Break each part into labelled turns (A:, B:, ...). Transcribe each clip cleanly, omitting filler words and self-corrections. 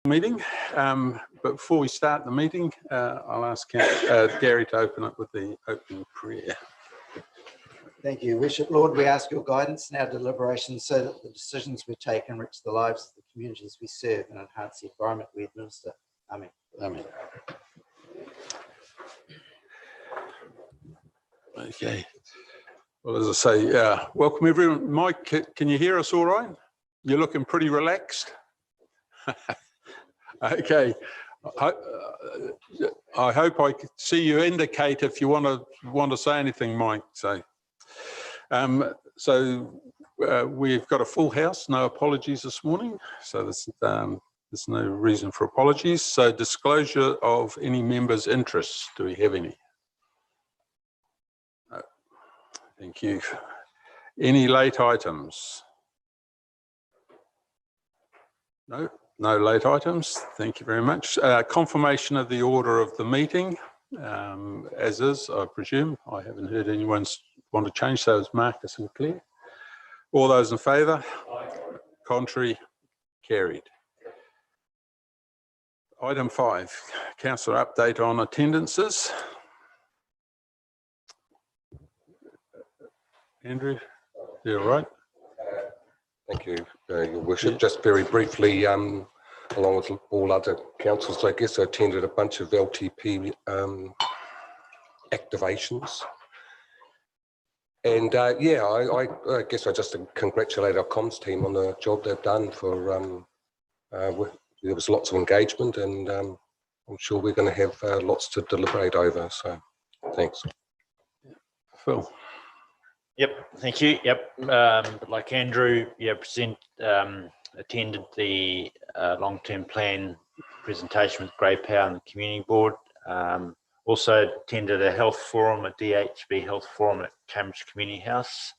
A: Meeting, but before we start the meeting, I'll ask Gary to open up with the opening prayer.
B: Thank you, Worship Lord. We ask your guidance in our deliberations so that the decisions we take enrich the lives of the communities we serve and enhance the environment we administer. Amen.
A: Amen. Okay. Well, as I say, welcome everyone. Mike, can you hear us all right? You're looking pretty relaxed. Okay. I hope I can see you indicate if you want to say anything, Mike. We've got a full house, no apologies this morning. So there's no reason for apologies. So disclosure of any members' interests. Do we have any? No. Thank you. Any late items? No. No late items. Thank you very much. Confirmation of the order of the meeting, as is, I presume. I haven't heard anyone want to change those. Marcus and Claire. All those in favour? Contrary? Carried. Item 5, councillor update on attendances. Andrew, you all right?
C: Thank you, Your Worship. Just very briefly, along with all other councils, I guess I attended a bunch of LTP activations. And yeah, I guess I just congratulate our comms team on the job they've done for, there was lots of engagement, and I'm sure we're going to have lots to deliberate over, so thanks.
A: Phil.
D: Yep, thank you. Yep, like Andrew, yeah, attended the long-term plan presentation with Grey Power and the Community Board. Also attended a health forum, a DHB health forum at Cambridge Community House.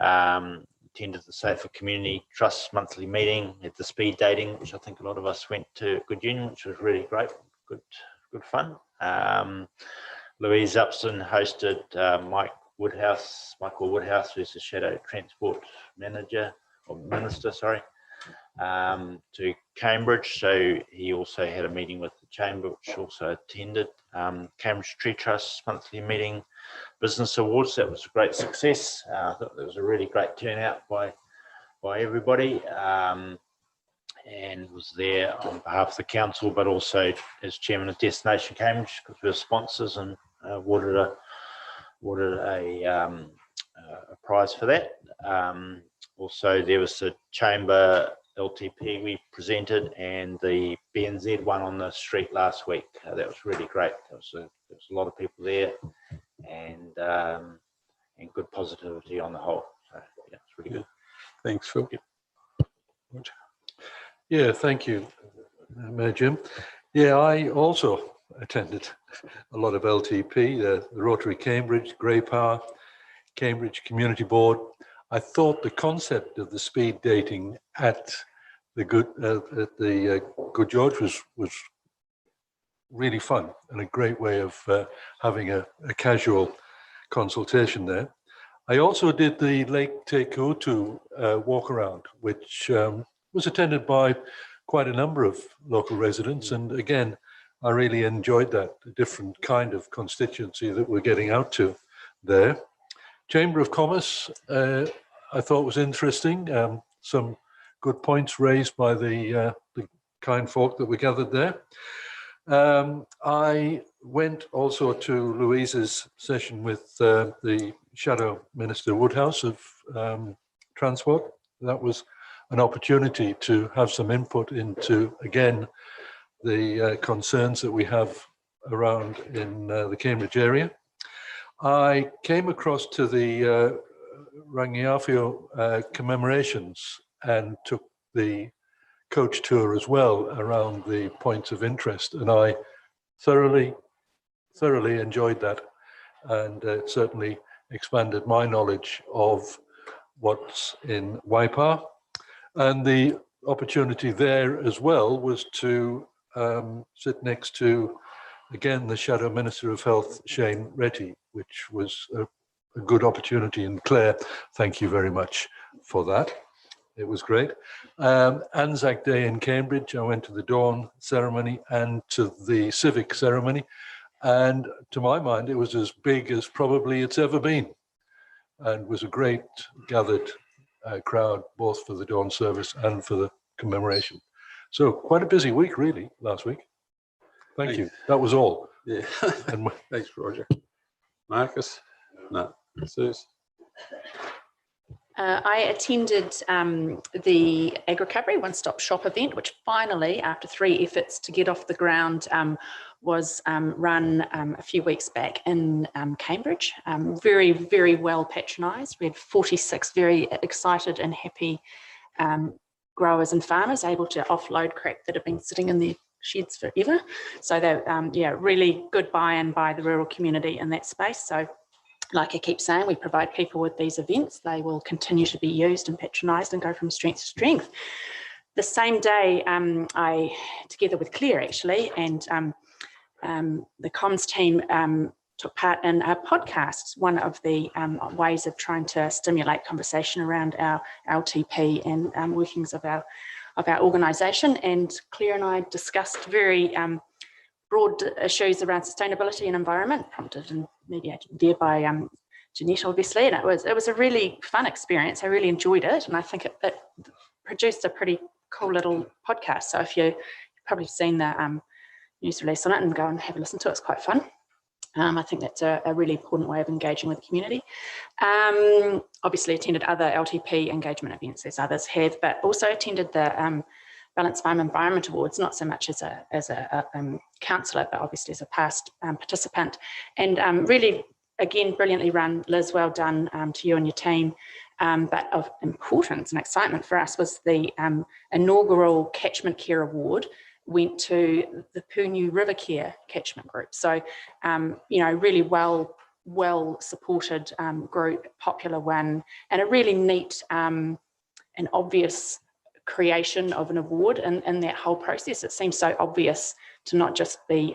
D: Attended the Safer Community Trust monthly meeting at the speed dating, which I think a lot of us went to Good Union, which was really great, good fun. Louise Upson hosted Michael Woodhouse, who's the Shadow Transport Manager, or Minister, sorry, to Cambridge. So he also had a meeting with the Chamber, which also attended. Cambridge Tree Trust monthly meeting, Business Awards, that was a great success. I thought there was a really great turnout by everybody. And was there on behalf of the council, but also as chairman of Destination Cambridge, because we were sponsors, and awarded a prize for that. Also, there was the Chamber LTP we presented, and the BNZ one on the street last week. That was really great. There was a lot of people there, and good positivity on the whole. So yeah, it's really good.
A: Thanks, Phil.
D: Yep.
E: Yeah, thank you, Mayor Jim. Yeah, I also attended a lot of LTP, the Rotary Cambridge, Grey Power, Cambridge Community Board. I thought the concept of the speed dating at the Good George was really fun, and a great way of having a casual consultation there. I also did the Lake Te Kutu walk around, which was attended by quite a number of local residents, and again, I really enjoyed that, a different kind of constituency that we're getting out to there. Chamber of Commerce, I thought was interesting. Some good points raised by the kind folk that we gathered there. I went also to Louise's session with the Shadow Minister Woodhouse of Transport. That was an opportunity to have some input into, again, the concerns that we have around in the Cambridge area. I came across to the Rangiawhio commemorations and took the coach tour as well around the points of interest, and I thoroughly enjoyed that, and it certainly expanded my knowledge of what's in Waipa. And the opportunity there as well was to sit next to, again, the Shadow Minister of Health, Shane Retty, which was a good opportunity. And Claire, thank you very much for that. It was great. Anzac Day in Cambridge, I went to the dawn ceremony and to the civic ceremony. And to my mind, it was as big as probably it's ever been, and was a great gathered crowd, both for the dawn service and for the commemoration. So quite a busy week, really, last week. Thank you. That was all.
A: Yeah.
E: And
A: Thanks, Roger. Marcus? No. Suze?
F: I attended the Agricovery one-stop shop event, which finally, after 3 efforts to get off the ground, was run a few weeks back in Cambridge. Very, very well patronised. We had 46 very excited and happy growers and farmers able to offload crap that had been sitting in their sheds forever. So they, yeah, really good buy-in by the rural community in that space. So like I keep saying, we provide people with these events. They will continue to be used and patronised and go from strength to strength. The same day, I, together with Claire actually, and the comms team took part in a podcast, one of the ways of trying to stimulate conversation around our LTP and workings of our organisation. And Claire and I discussed very broad issues around sustainability and environment, prompted and mediated there by Jeanette, obviously. And it was a really fun experience. I really enjoyed it. And I think it produced a pretty cool little podcast. So if you've probably seen the news release on it, and go and have a listen to it, it's quite fun. I think that's a really important way of engaging with the community. Obviously attended other LTP engagement events as others have, but also attended the Balanced Farm Environment Awards, not so much as a councillor, but obviously as a past participant. And really, again, brilliantly run. Liz, well done to you and your team. But of importance and excitement for us was the inaugural Catchment Care Award went to the Purnu River Care Catchment Group. So, you know, really well supported group, popular one, and a really neat and obvious creation of an award in that whole process. It seems so obvious to not just be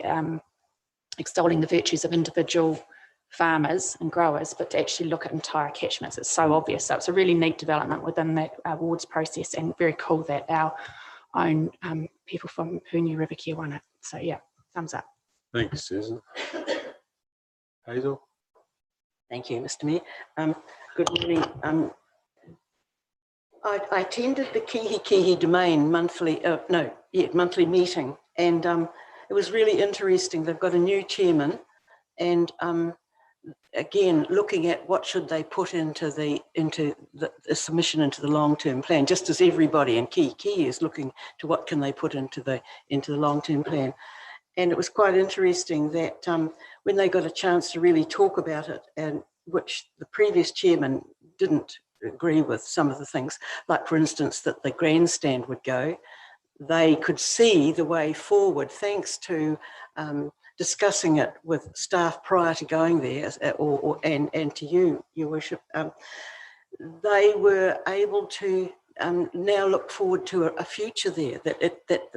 F: extolling the virtues of individual farmers and growers, but to actually look at entire catchments. It's so obvious. So it's a really neat development within that awards process, and very cool that our own people from Purnu River Care won it. So yeah, thumbs up.
A: Thanks, Susan. Hazel?
G: Thank you, Mr. Mayor. Good morning. I attended the Kihi Domain monthly meeting, and it was really interesting. They've got a new chairman, and again, looking at what should they put into the submission into the long-term plan, just as everybody in Kihi is looking to what can they put into the long-term plan. And it was quite interesting that when they got a chance to really talk about it, and which the previous chairman didn't agree with some of the things, like for instance that the grandstand would go, they could see the way forward thanks to discussing it with staff prior to going there, and to you, Your Worship. They were able to now look forward to a future there, that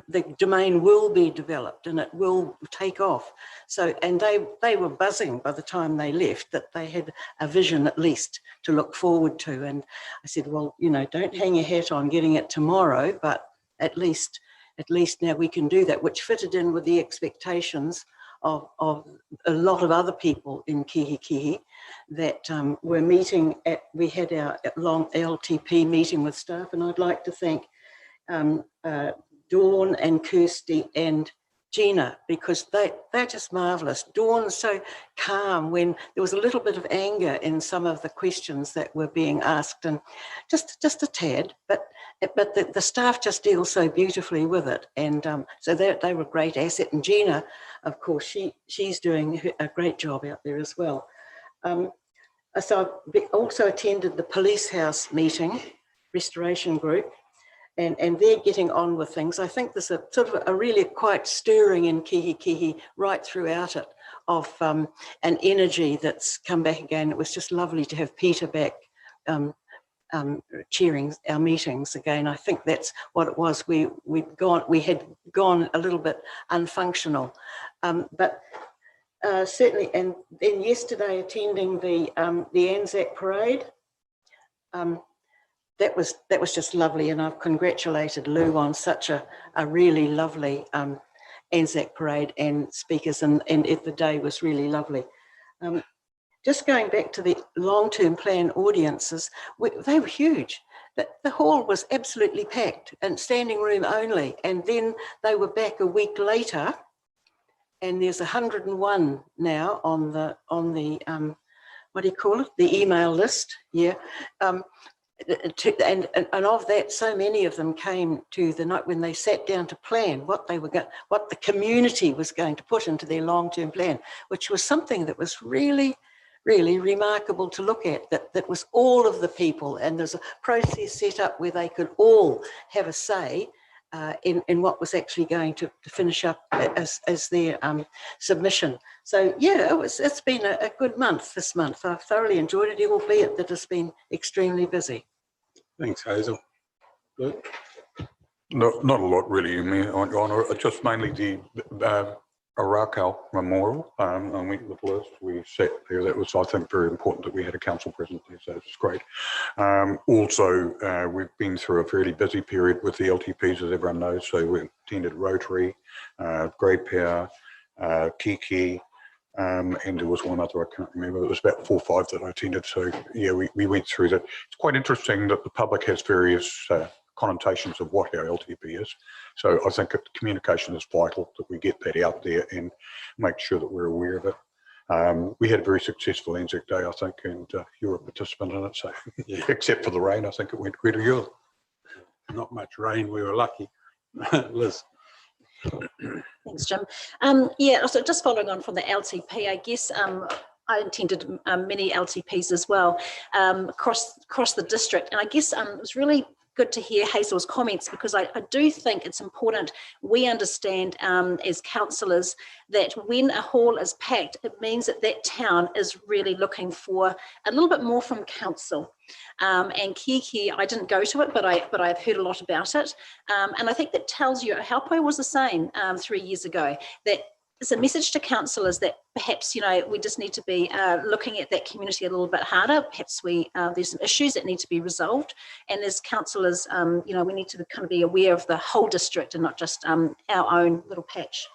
G: the domain will be developed and it will take off. So, and they were buzzing by the time they left that they had a vision at least to look forward to. And I said, well, you know, don't hang your hat on getting it tomorrow, but at least now we can do that, which fitted in with the expectations of a lot of other people in Kihi that were meeting we had our long LTP meeting with staff, and I'd like to thank Dawn and Kirsty and Gina, because they're just marvellous. Dawn's so calm when there was a little bit of anger in some of the questions that were being asked, and just a tad, but the staff just deal so beautifully with it, and so they were a great asset. And Gina, of course, she's doing a great job out there as well. So I also attended the police house meeting, restoration group, and they're getting on with things. I think there's a sort of a really quite stirring in Kihi right throughout it of an energy that's come back again. It was just lovely to have Peter back chairing our meetings again. I think that's what it was. We had gone a little bit unfunctional, but certainly. And then yesterday attending the Anzac parade. that was just lovely, and I've congratulated Lou on such a really lovely Anzac parade and speakers, and the day was really lovely. Just going back to the long-term plan audiences, they were huge. The hall was absolutely packed and standing room only, and then they were back a week later, and there's 101 now on the what do you call it, the email list, yeah. And of that, so many of them came to the night when they sat down to plan what the community was going to put into their long-term plan, which was something that was really remarkable to look at, that was all of the people, and there's a process set up where they could all have a say in what was actually going to finish up as their submission. So yeah, it's been a good month this month. I've thoroughly enjoyed it, albeit that it's been extremely busy.
A: Thanks, Hazel. Luke?
H: Not a lot really, just mainly the Arakau Memorial, and with Liz, we sat there. That was, I think, very important that we had a council present there, so it's great. Also, we've been through a fairly busy period with the LTPs, as everyone knows, so we attended Rotary, Grey Power, Kiki, and there was one other I can't remember. It was about 4 or 5 that I attended, so yeah, we went through that. It's quite interesting that the public has various connotations of what our LTP is. So I think that communication is vital, that we get that out there and make sure that we're aware of it. We had a very successful Anzac Day, I think, and you were a participant in it. So yeah. Except for the rain, I think it went pretty good.
A: Not much rain, we were lucky. Liz?
I: Thanks, Jim. Yeah, so just following on from the LTP, I guess I attended many LTPs as well across the district, and I guess it was really good to hear Hazel's comments, because I do think it's important we understand as councillors that when a hall is packed, it means that that town is really looking for a little bit more from council. And Kiki, I didn't go to it, but I've heard a lot about it. And I think that tells you, Haupo was the same 3 years ago, that it's a message to councillors that perhaps, we just need to be looking at that community a little bit harder. Perhaps there's some issues that need to be resolved. And as councillors, we need to kind of be aware of the whole district and not just our own little patch.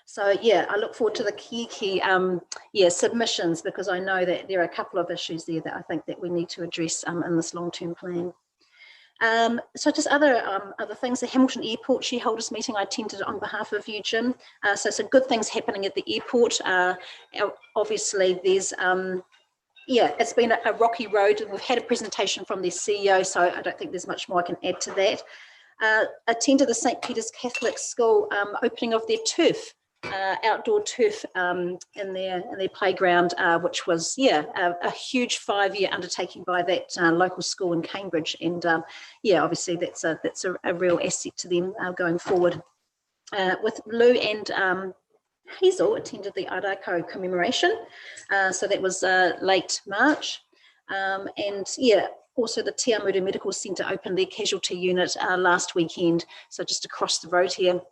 I: So yeah, I look forward to the Kiki submissions, because I know that there are a couple of issues there that I think that we need to address in this long-term plan. So just other things, the Hamilton Airport shareholders meeting I attended on behalf of you, Jim. So some good things happening at the airport. Obviously there's, it's been a rocky road, and we've had a presentation from their CEO, so I don't think there's much more I can add to that. Attended the St. Peter's Catholic School opening of their turf. Outdoor turf in their playground, which was a huge 5-year undertaking by that local school in Cambridge, and obviously that's a real asset to them going forward. With Lou and Hazel attended the Arako commemoration, so that was late March, and also the Te Amutu Medical Centre opened their casualty unit last weekend, so just across the road here.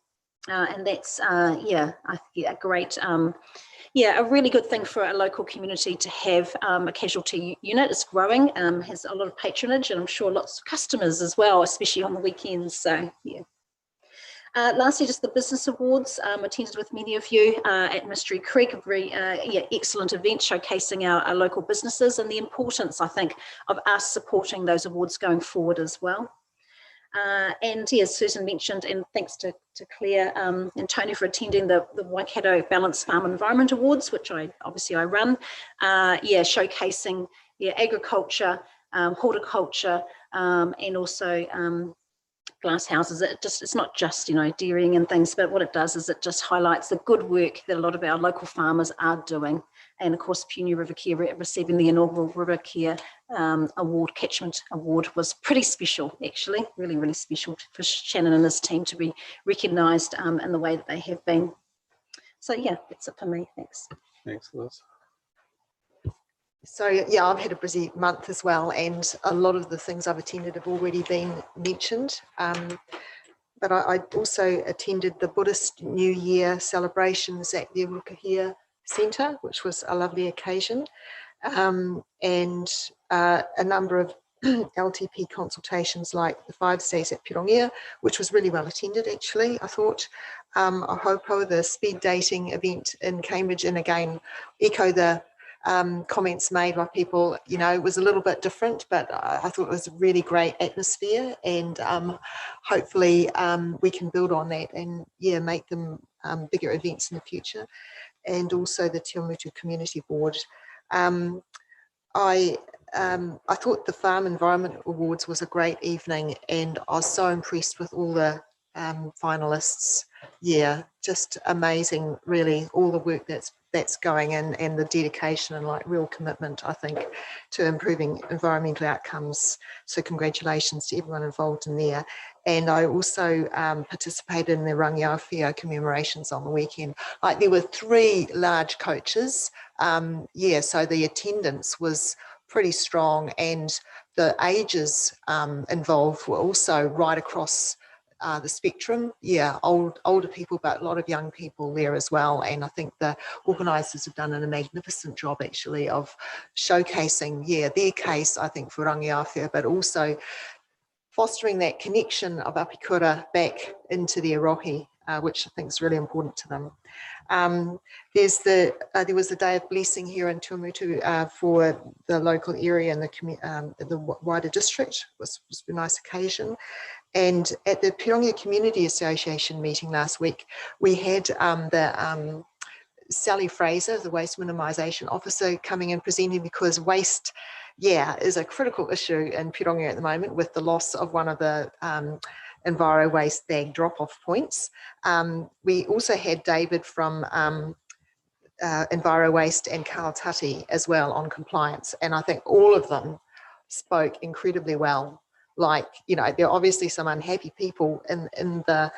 I: And that's a great, a really good thing for a local community to have a casualty unit. It's growing, has a lot of patronage, and I'm sure lots of customers as well, especially on the weekends. So yeah. Lastly, just the business awards. Attended with many of you at Mystery Creek, a very excellent event showcasing our local businesses and the importance, I think, of us supporting those awards going forward as well. And as Susan mentioned, and thanks to Claire and Tony for attending the Waikato Balanced Farm Environment Awards, which I run, showcasing agriculture, horticulture, and also glass houses. It's not just dairying and things, but what it does is it just highlights the good work that a lot of our local farmers are doing. And of course, Puny River Care receiving the inaugural River Care Award, Catchment Award, was pretty special, actually, really, really special for Shannon and his team to be recognised in the way that they have been. So yeah, that's it for me. Thanks.
A: Thanks, Liz.
J: So yeah, I've had a busy month as well, and a lot of the things I've attended have already been mentioned. But I also attended the Buddhist New Year celebrations at the Rukahia Centre, which was a lovely occasion, and a number of LTP consultations like the 5 Stays at Pirongia, which was really well attended actually, I thought. Ahopo, the speed dating event in Cambridge, and again, echo the comments made by people, you know, it was a little bit different, but I thought it was a really great atmosphere, and hopefully we can build on that and yeah, make them bigger events in the future. And also the Te Awamutu Community Board. I thought the Farm Environment Awards was a great evening, and I was so impressed with all the finalists. Yeah, just amazing, really, all the work that's going in, and the dedication and like real commitment, I think, to improving environmental outcomes. So congratulations to everyone involved in there. And I also participated in the Rangiawhia commemorations on the weekend. Like there were 3 large coaches. Yeah, so the attendance was pretty strong, and the ages involved were also right across the spectrum. Yeah, older people, but a lot of young people there as well. And I think the organisers have done a magnificent job actually of showcasing, yeah, their case, I think, for Rangiawhia, but also fostering that connection of Apikura back into their rohi, which I think is really important to them. There was a day of blessing here in Tuamutu for the local area and the wider district. It was a nice occasion. And at the Pirongia Community Association meeting last week, we had Sally Fraser, the Waste Minimisation Officer, coming and presenting, because waste, yeah, is a critical issue in Pirongia at the moment with the loss of one of the Enviro Waste bag drop-off points. We also had David from Enviro Waste and Carl Tutty as well on compliance, and I think all of them spoke incredibly well. Like, you know, there are obviously some unhappy people in the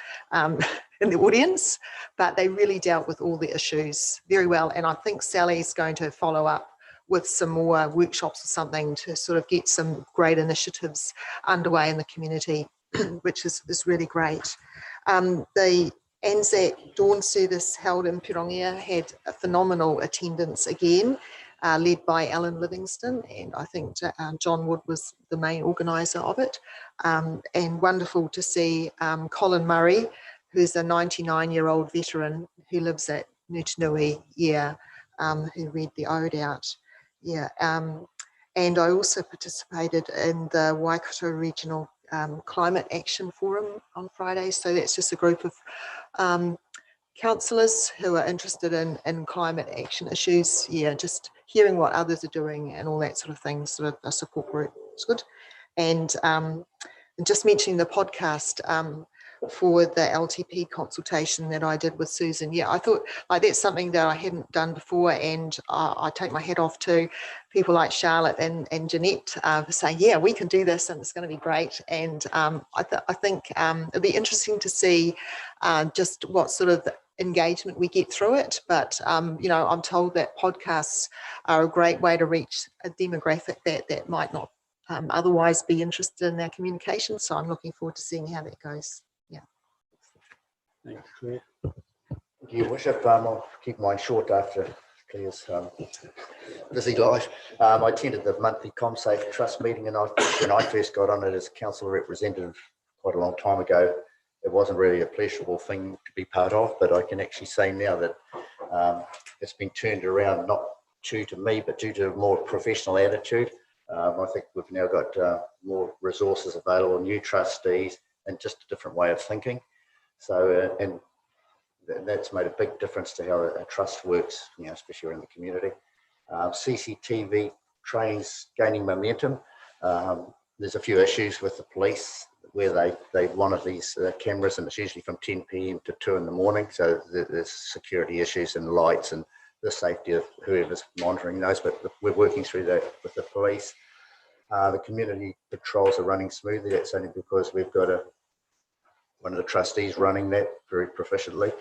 J: audience, but they really dealt with all the issues very well. And I think Sally's going to follow up with some more workshops or something to sort of get some great initiatives underway in the community, which is really great. The Anzac Dawn service held in Pirongia had a phenomenal attendance again, led by Alan Livingston, and I think John Wood was the main organiser of it. And wonderful to see Colin Murray, who's a 99-year-old veteran who lives at Nutunui, yeah, who read the ode out. Yeah, and I also participated in the Waikato Regional Climate Action Forum on Friday. So that's just a group of councillors who are interested in climate action issues. Yeah, just hearing what others are doing and all that sort of thing, sort of a support group. It's good. And just mentioning the podcast for the LTP consultation that I did with Susan. Yeah, I thought like that's something that I hadn't done before, and I take my hat off to people like Charlotte and Jeanette for saying, yeah, we can do this and it's going to be great. And I think it'll be interesting to see just what sort of engagement we get through it. But, you know, I'm told that podcasts are a great way to reach a demographic that might not otherwise be interested in our communication. So I'm looking forward to seeing how that goes. Yeah.
A: Thanks, Claire.
K: Thank you, Bishop. I'll keep mine short after Claire's busy life. I attended the monthly ComSafe Trust meeting, and when I first got on it as council representative quite a long time ago, it wasn't really a pleasurable thing to be part of, but I can actually say now that it's been turned around, not due to me, but due to a more professional attitude. I think we've now got more resources available, new trustees, and just a different way of thinking. So, and that's made a big difference to how a trust works, you know, especially around the community. CCTV trains gaining momentum. There's a few issues with the police where they wanted these cameras, and it's usually from 10 p.m. to 2 in the morning. So there's security issues and lights and the safety of whoever's monitoring those, but we're working through that with the police. The community patrols are running smoothly. That's only because we've got one of the trustees running that very proficiently.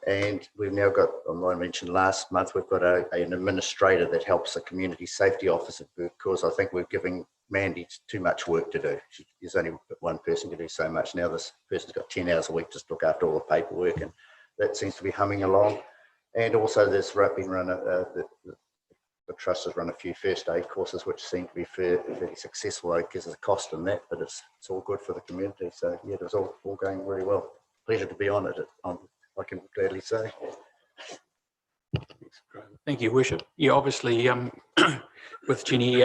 K: And we've now got, I mentioned last month, we've got an administrator that helps the community safety officer, because I think we're giving Mandy too much work to do. There's only one person can do so much. Now this person's got 10 hours a week just to look after all the paperwork, and that seems to be humming along. And also there's been run the trust has run a few first aid courses, which seem to be fairly successful. I guess there's a cost in that, but it's all good for the community. So yeah, it was all going very well. Pleasure to be on it. I can gladly say.
L: Thank you, Worship. Yeah, obviously, with Jenny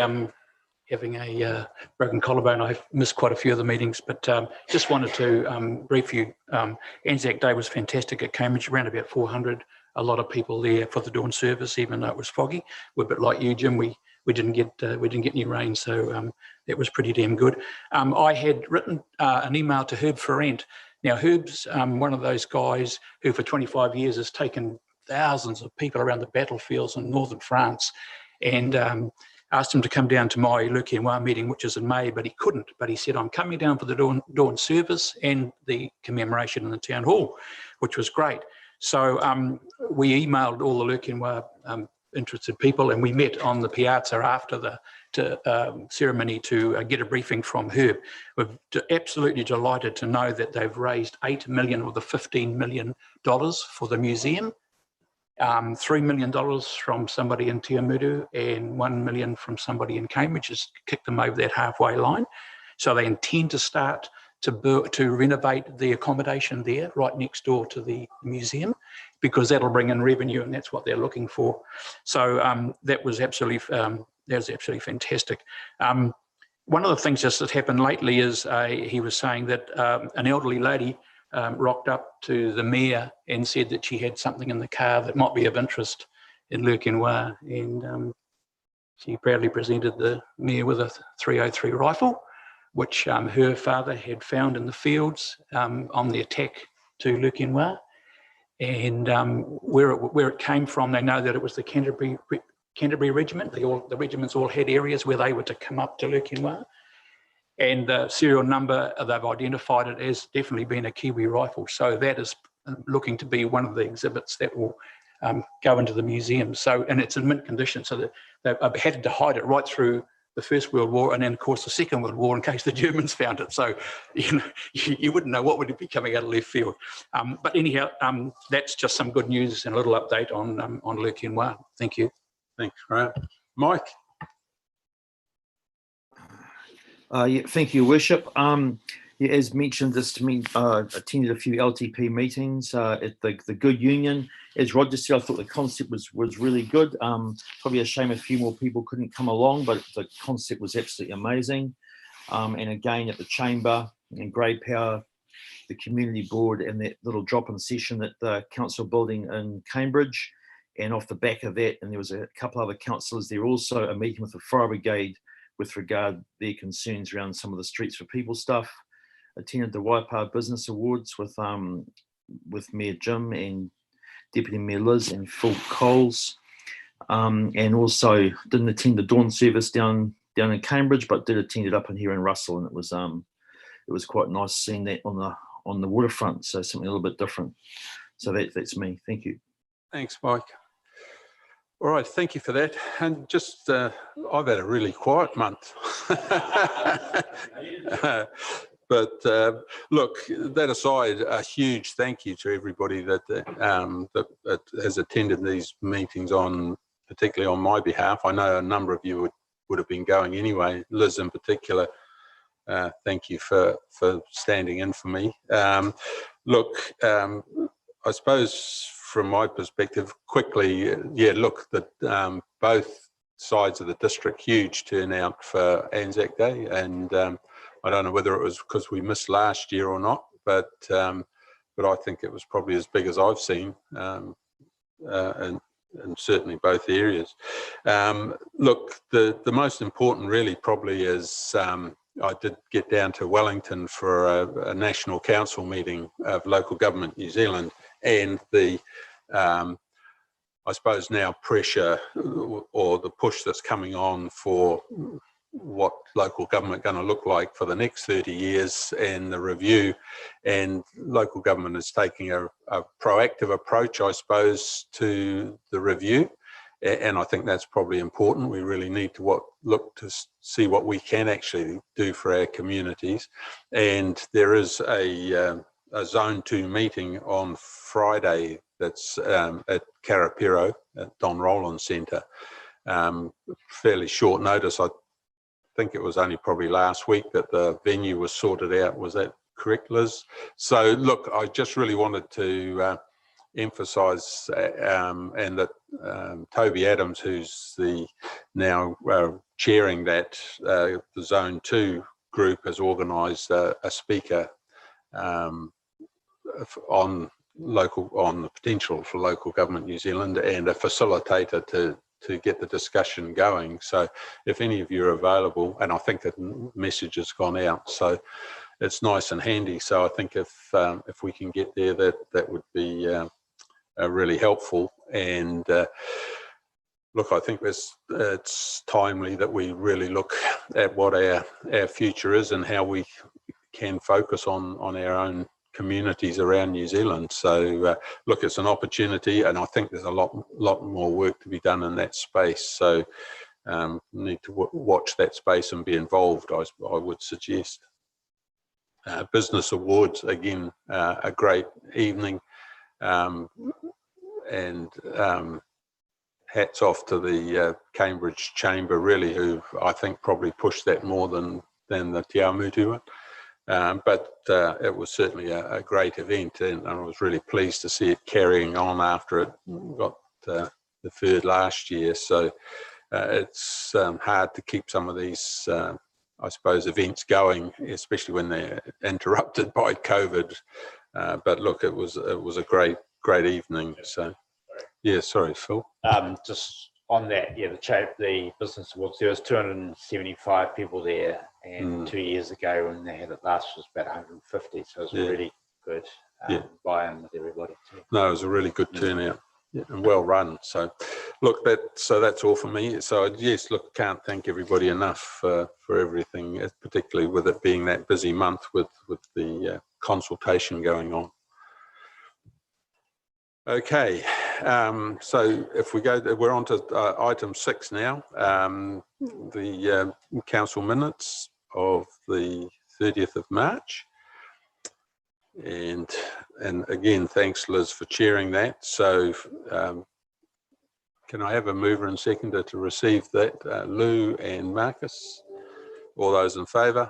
L: having a broken collarbone, I've missed quite a few of the meetings, but just wanted to brief you. Anzac Day was fantastic at Cambridge, around about 400. A lot of people there for the dawn service, even though it was foggy. We're a bit like you, Jim. We didn't get any rain, so that was pretty damn good. I had written an email to Herb Ferrand. Now, Herb's one of those guys who for 25 years has taken thousands of people around the battlefields in northern France, and asked him to come down to my Lurkianwa meeting, which is in May, but he couldn't. But he said, I'm coming down for the dawn service and the commemoration in the town hall, which was great. So we emailed all the Lurkianwa interested people, and we met on the piazza after the ceremony to get a briefing from Herb. We're absolutely delighted to know that they've raised $8 million of the $15 million for the museum, $3 million from somebody in Tiamutu and $1 million from somebody in Cambridge, has kicked them over that halfway line. So they intend to start to renovate the accommodation there right next door to the museum, because that'll bring in revenue, and that's what they're looking for. So that was absolutely fantastic. One of the things just that happened lately is he was saying that an elderly lady rocked up to the mayor and said that she had something in the car that might be of interest in Lurkianwa, and she proudly presented the mayor with a .303 rifle, which her father had found in the fields on the attack to Lurkianwa. And where it came from, they know that it was the Canterbury Regiment. The regiments all had areas where they were to come up to Lurkianwa. And the serial number, they've identified it as definitely being a Kiwi rifle. So that is looking to be one of the exhibits that will go into the museum. So, and it's in mint condition, so that they've had to hide it right through the First World War, and then of course the Second World War, in case the Germans found it. So you wouldn't know what would be coming out of left field. But anyhow, that's just some good news and a little update on Lurkianwa. Thank you.
A: Thanks, Graham. Mike?
M: Yeah, thank you, Worship. Yeah, as mentioned, this to me, attended a few LTP meetings at the Good Union. As Roger said, I thought the concept was really good. Probably a shame a few more people couldn't come along, but the concept was absolutely amazing. And again, at the Chamber and Grey Power, the Community Board, and that little drop-in session at the Council building in Cambridge. And off the back of that, and there was a couple other councillors there also, a meeting with the Fire Brigade with regard to their concerns around some of the Streets for People stuff. Attended the Waikato Business Awards with Mayor Jim and Deputy Mayor Liz and Phil Coles, and also didn't attend the dawn service down in Cambridge, but did attend it up in here in Russell, and it was quite nice seeing that on the waterfront. So something a little bit different. So that's me. Thank you.
A: Thanks, Mike. All right, thank you for that. And just, I've had a really quiet month. But look, that aside, a huge thank you to everybody that has attended these meetings particularly on my behalf. I know a number of you would have been going anyway. Liz in particular, thank you for standing in for me. Look, I suppose from my perspective, quickly, yeah, look, that both sides of the district, huge turnout for Anzac Day, and I don't know whether it was because we missed last year or not, but I think it was probably as big as I've seen, and certainly both areas. Look, the most important really probably is I did get down to Wellington for a national council meeting of local government New Zealand, and the I suppose now pressure or the push that's coming on for what local government going to look like for the next 30 years and the review, and local government is taking a proactive approach, I suppose, to the review, and I think that's probably important. We really need to look to see what we can actually do for our communities, and there is a Zone 2 meeting on Friday that's at Karapiro at Don Rowland Centre. fairly short notice. I think it was only probably last week that the venue was sorted out. Was that correct, Liz? So look, I just really wanted to emphasise and that Toby Adams, who's the now chairing that the Zone 2 group, has organised a speaker on the potential for local government New Zealand and a facilitator to get the discussion going. So if any of you are available, and I think that message has gone out, so it's nice and handy. So I think if we can get there, that would be really helpful. And look, I think it's timely that we really look at what our future is and how we can focus on our own communities around New Zealand. So look, it's an opportunity, and I think there's a lot more work to be done in that space. So need to watch that space and be involved, I would suggest. Business awards, again, a great evening, and hats off to the Cambridge Chamber, really, who I think probably pushed that more than the Te Awamutu one. But it was certainly a great event, and I was really pleased to see it carrying on after it got deferred last year. So it's hard to keep some of these, I suppose, events going, especially when they're interrupted by COVID. But look, it was a great evening. So yeah, sorry, Phil.
D: Just on that, yeah, the business awards, there was 275 people there, and 2 years ago when they had it last was about 150, so it was really good buy-in with everybody too. No,
A: it was a really good turnout, and well run. So look, that's all for me. So yes, look, can't thank everybody enough for everything, particularly with it being that busy month with the consultation going on. Okay, so if we go, we're on to item 6 now, the council minutes of the 30th of March. And again, thanks, Liz, for chairing that. So can I have a mover and seconder to receive that? Lou and Marcus, all those in favour?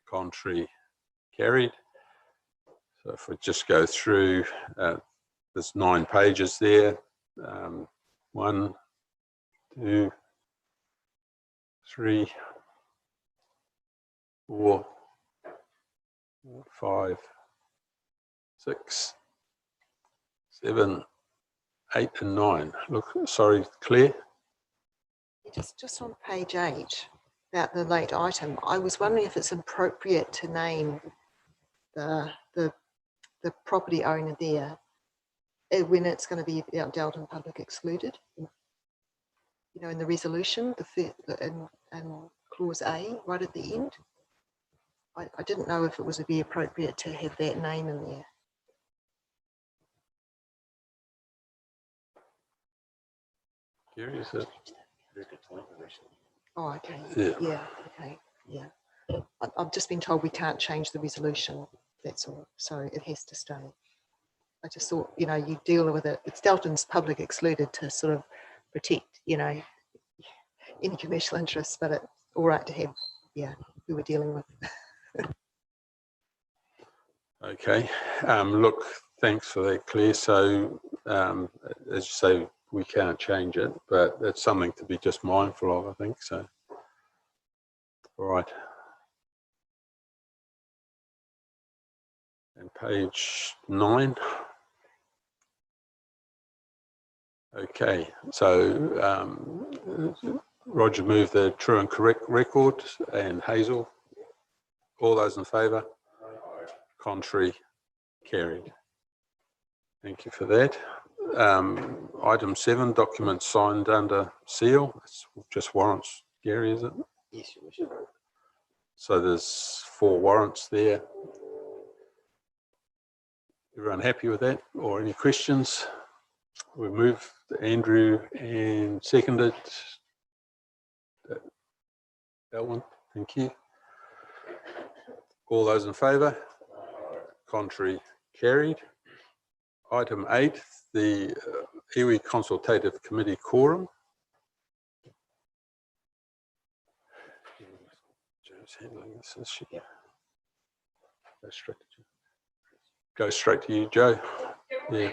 A: Contrary, carried. So if we just go through, there's 9 pages there. 1, 2, 3, 4, 5, 6, 7, 8 and 9. Look, sorry, Claire.
J: Just on page 8 about the late item, I was wondering if it's appropriate to name the property owner there when it's going to be dealt in public excluded. You know, in the resolution, and clause A right at the end. I didn't know if it would be appropriate to have that name in there.
A: Here is it.
J: Oh, okay.
A: Yeah.
J: Okay. Yeah. I've just been told we can't change the resolution. That's all. So it has to stay. I just thought, you know, you deal with it. It's dealt in public excluded to sort of protect, you know, any commercial interests, but it's all right to have, who we're dealing with.
A: Okay. Look, thanks for that, Claire. So, as you say, we can't change it, but it's something to be just mindful of, I think. So, all right. And page 9. Okay. So, Roger moved the true and correct record, and Hazel. All those in favour? Contrary, carried. Thank you for that. Item 7, documents signed under seal. It's just warrants, Gary, is it?
B: Yes, Your Worship.
A: So there's 4 warrants there. Everyone happy with that, or any questions? We moved Andrew and seconded that one. Thank you. All those in favour? Contrary, carried. Item 8, the Iwi Consultative Committee quorum. Who's handling this issue? Go straight to you, Joe. Yeah.
F: The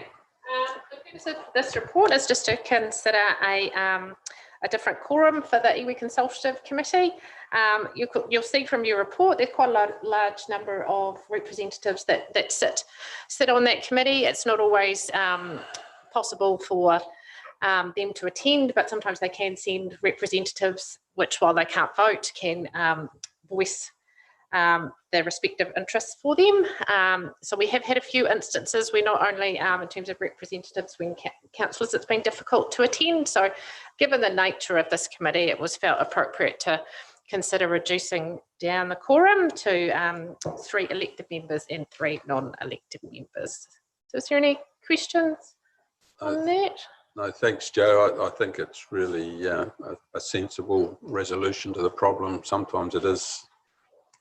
F: purpose of this report is just to consider a different quorum for the iwi Consultative Committee. You'll see from your report there's quite a large number of representatives that sit on that committee. It's not always possible for them to attend, but sometimes they can send representatives, which while they can't vote, can voice their respective interests for them. So we have had a few instances where not only in terms of representatives, when councillors, it's been difficult to attend. So given the nature of this committee, it was felt appropriate to consider reducing down the quorum to 3 elected members and 3 non-elected members. So is there any questions on that?
A: No, thanks, Joe. I think it's really a sensible resolution to the problem. Sometimes it is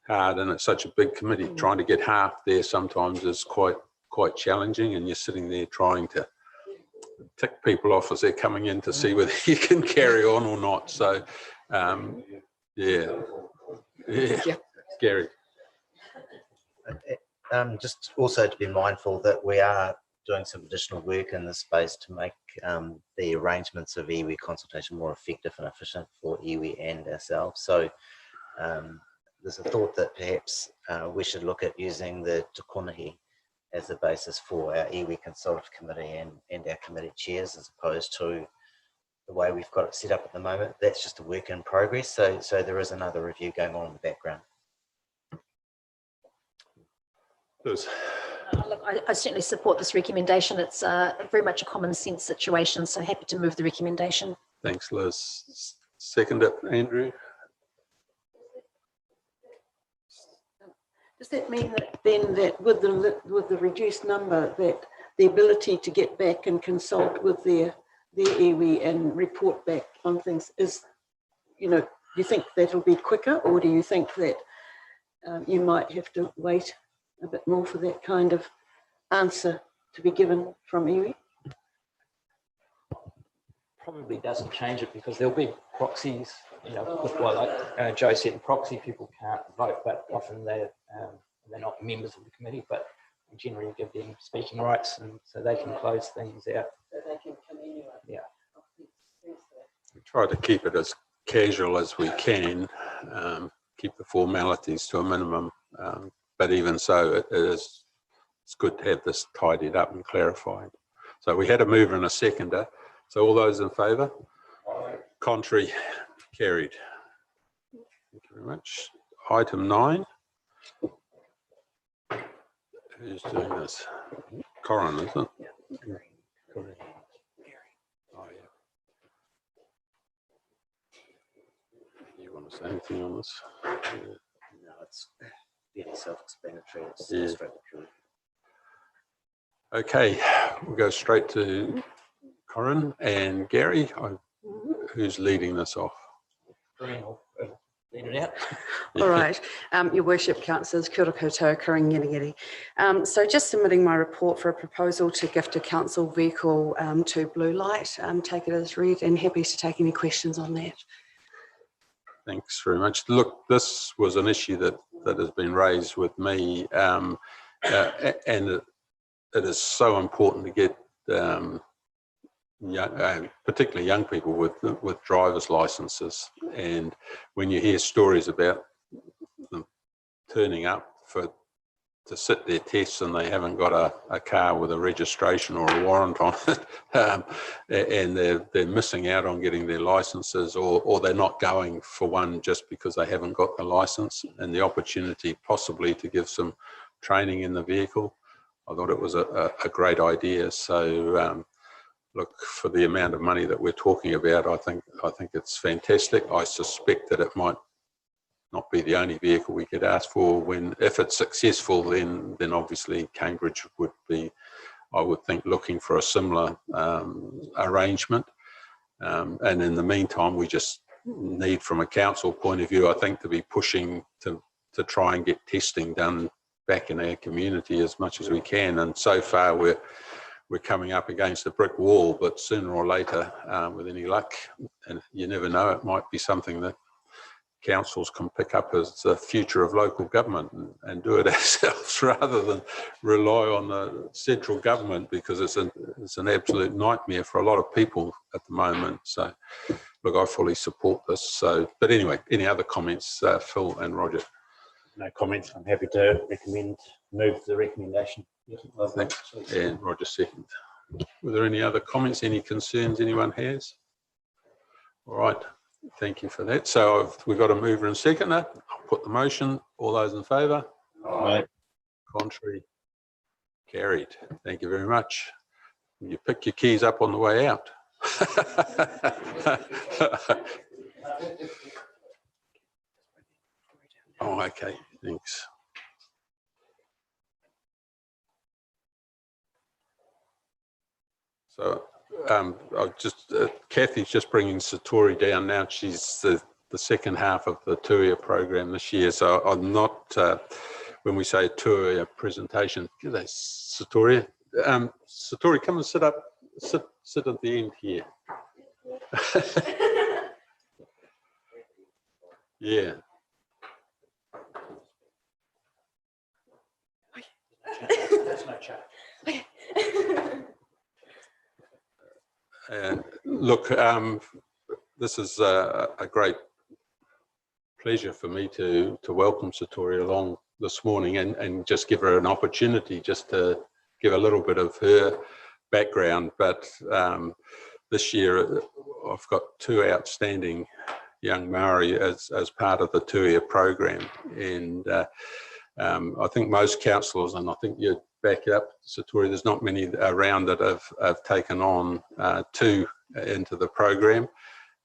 A: hard, and it's such a big committee. Trying to get half there sometimes is quite challenging, and you're sitting there trying to tick people off as they're coming in to see whether you can carry on or not. So, yeah. Gary.
B: Just also to be mindful that we are doing some additional work in this space to make the arrangements of iwi consultation more effective and efficient for iwi and ourselves. So there's a thought that perhaps we should look at using the tukonahi as the basis for our iwi consultative committee and our committee chairs, as opposed to the way we've got it set up at the moment. That's just a work in progress. So there is another review going on in the background.
I: Look, I certainly support this recommendation. It's very much a common sense situation, so happy to move the recommendation.
A: Thanks, Liz. Second it, Andrew.
G: Does that mean that then that with the reduced number, that the ability to get back and consult with their iwi and report back on things is, do you think that'll be quicker, or do you think that you might have to wait a bit more for that kind of answer to be given from iwi?
N: Probably doesn't change it, because there'll be proxies, with what like Joe said, proxy people can't vote, but often they're not members of the committee, but we generally give them speaking rights, and so they can close things out.
G: So they can come anyway.
N: Yeah.
A: We try to keep it as casual as we can, keep the formalities to a minimum, but even so, it's good to have this tidied up and clarified. So we had a mover and a seconder. So all those in favour? Contrary? Carried. Thank you very much. Item 9. Who's doing this? Corin, isn't it? Yeah. Oh, yeah. You want to say anything on this?
B: No, it's fairly self-explanatory. It's
A: Yeah.
B: straightforward.
A: Okay, we'll go straight to Corin and Gary. Who's leading this off?
N: Lead it out.
O: All right, Your Worship, Councillors, kia ora koutou, karangiringiri. So just submitting my report for a proposal to gift a council vehicle to Blue Light. Take it as read, and happy to take any questions on that.
A: Thanks very much. Look, this was an issue that has been raised with me, and it is so important to get particularly young people with driver's licenses. And when you hear stories about them turning up to sit their tests and they haven't got a car with a registration or a warrant on it, and they're missing out on getting their licenses, or they're not going for one just because they haven't got the license, and the opportunity possibly to give some training in the vehicle, I thought it was a great idea. So look, for the amount of money that we're talking about, I think it's fantastic. I suspect that it might not be the only vehicle we could ask for. If it's successful, then obviously Cambridge would be, I would think, looking for a similar arrangement. And in the meantime, we just need, from a council point of view, I think, to be pushing to try and get testing done back in our community as much as we can. And so far, we're coming up against a brick wall, but sooner or later, with any luck, and you never know, it might be something that councils can pick up as the future of local government and do it ourselves rather than rely on the central government, because it's an absolute nightmare for a lot of people at the moment. So look, I fully support this. So, but anyway, any other comments, Phil and Roger?
D: No comments. I'm happy to move the recommendation.
A: Thanks. And Roger second. Were there any other comments, any concerns anyone has? All right, thank you for that. So we've got a mover and seconder. I'll put the motion. All those in favour?
D: Aye.
A: Contrary? Carried. Thank you very much. You pick your keys up on the way out. Oh, okay, thanks. So I'll just, Kathy's just bringing Satori down now. She's the second half of the Tuia program this year. So I'm not, when we say Tuia presentation, Satori, Satori, come and sit up, sit at the end here. Yeah.
N: That's no chat.
A: Look, this is a great pleasure for me to welcome Satori along this morning and just give her an opportunity just to give a little bit of her background. But this year I've got two outstanding young Maori as part of the Tuia program, and I think most councillors, and I think you'd back it up, Satori, there's not many around that have taken on two into the program.